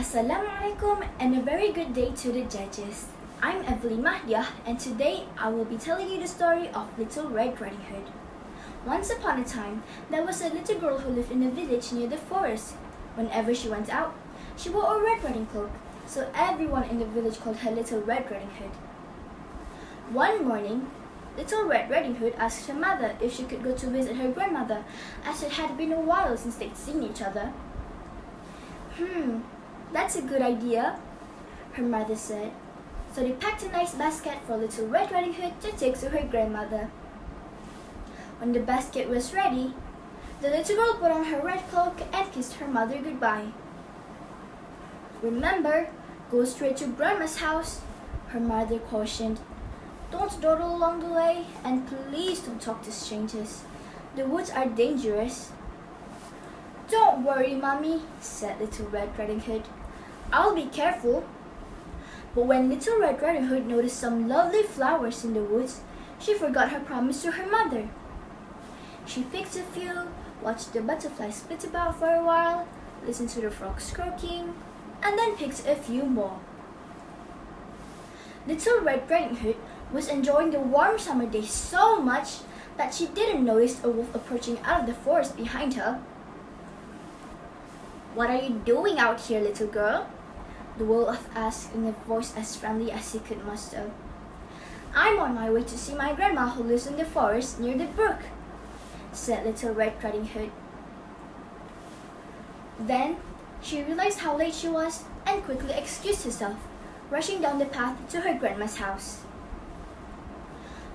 Assalamualaikum and a very good day to the judges. I'm Evelyn Mahdiah and today I will be telling you the story of Little Red Riding Hood. Once upon a time, there was a little girl who lived in a village near the forest. Whenever she went out, she wore a red riding cloak, so everyone in the village called her Little Red Riding Hood. One morning, Little Red Riding Hood asked her mother if she could go to visit her grandmother, as it had been a while since they'd seen each other. That's a good idea, her mother said. So they packed a nice basket for Little Red Riding Hood to take to her grandmother. When the basket was ready, the little girl put on her red cloak and kissed her mother goodbye. Remember, go straight to Grandma's house, her mother cautioned. Don't dawdle along the way, and please don't talk to strangers. The woods are dangerous. Don't worry, Mommy, said Little Red Riding Hood. I'll be careful. But when Little Red Riding Hood noticed some lovely flowers in the woods, she forgot her promise to her mother. She picked a few, watched the butterflies flit about for a while, listened to the frogs croaking, and then picked a few more. Little Red Riding Hood was enjoying the warm summer day so much that she didn't notice a wolf approaching out of the forest behind her. What are you doing out here, little girl? The wolf asked in a voice as friendly as he could muster. I'm on my way to see my grandma who lives in the forest near the brook, said Little Red Riding Hood. Then she realized how late she was and quickly excused herself, rushing down the path to her grandma's house.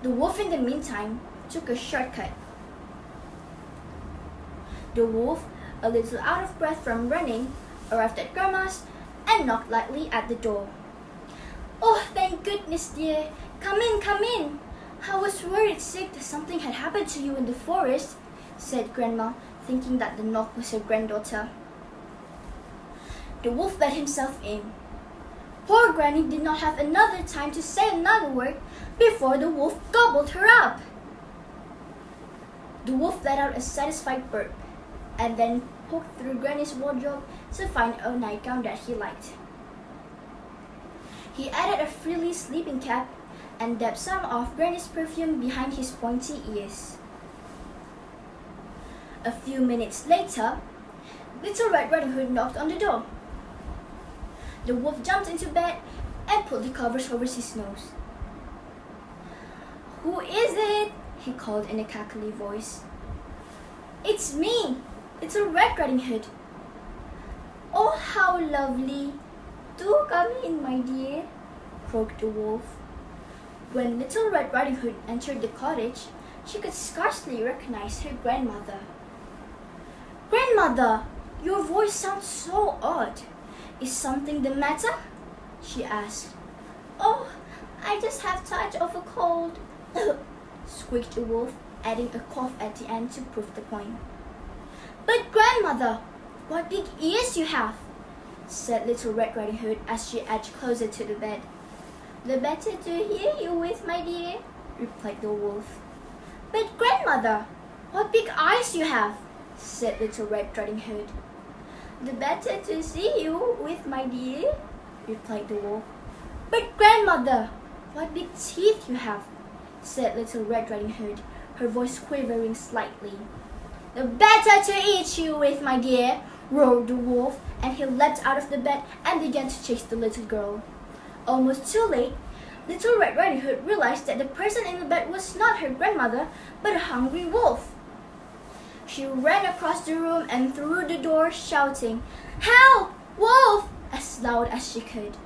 The wolf in the meantime took a shortcut. The wolf, a little out of breath from running, arrived at Grandma's and knocked lightly at the door. Oh, thank goodness, dear. Come in, come in. I was worried sick that something had happened to you in the forest, said Grandma, thinking that the knock was her granddaughter. The wolf let himself in. Poor Granny did not have another time to say another word before the wolf gobbled her up. The wolf let out a satisfied burp and then poked through Granny's wardrobe to find a nightgown that he liked. He added a frilly sleeping cap and dabbed some of Granny's perfume behind his pointy ears. A few minutes later, Little Red Riding Hood knocked on the door. The wolf jumped into bed and pulled the covers over his nose. Who is it? He called in a cackly voice. It's me, Little Red Riding Hood. Oh, how lovely. Do come in, my dear, croaked the wolf. When Little Red Riding Hood entered the cottage, she could scarcely recognize her grandmother. Grandmother, your voice sounds so odd. Is something the matter? She asked. Oh, I just have a touch of a cold, squeaked the wolf, adding a cough at the end to prove the point. But grandmother, what big ears you have, said Little Red Riding Hood as she edged closer to the bed. The better to hear you with, my dear, replied the wolf. But grandmother, what big eyes you have, said Little Red Riding Hood. The better to see you with, my dear, replied the wolf. But grandmother, what big teeth you have, said Little Red Riding Hood, her voice quivering slightly. The better to eat you with, my dear, roared the wolf, and he leapt out of the bed and began to chase the little girl. Almost too late, Little Red Riding Hood realized that the person in the bed was not her grandmother, but a hungry wolf. She ran across the room and through the door, shouting, Help! Wolf! as loud as she could.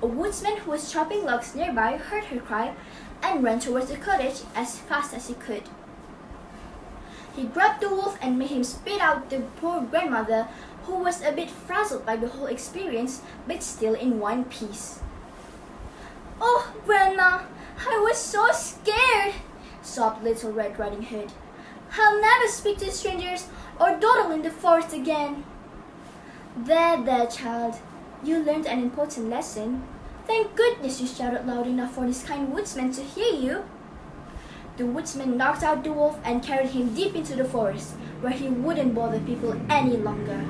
A woodsman who was chopping logs nearby heard her cry and ran towards the cottage as fast as he could. He grabbed the wolf and made him spit out the poor grandmother, who was a bit frazzled by the whole experience, but still in one piece. Oh, Grandma, I was so scared, sobbed Little Red Riding Hood. I'll never speak to strangers or dawdle in the forest again. There, child. You learned an important lesson. Thank goodness you shouted loud enough for this kind woodsman to hear you. The woodsman knocked out the wolf and carried him deep into the forest, where he wouldn't bother people any longer.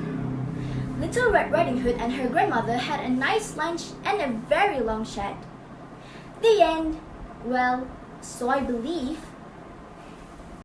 Little Red Riding Hood and her grandmother had a nice lunch and a very long chat. The end. Well, so I believe.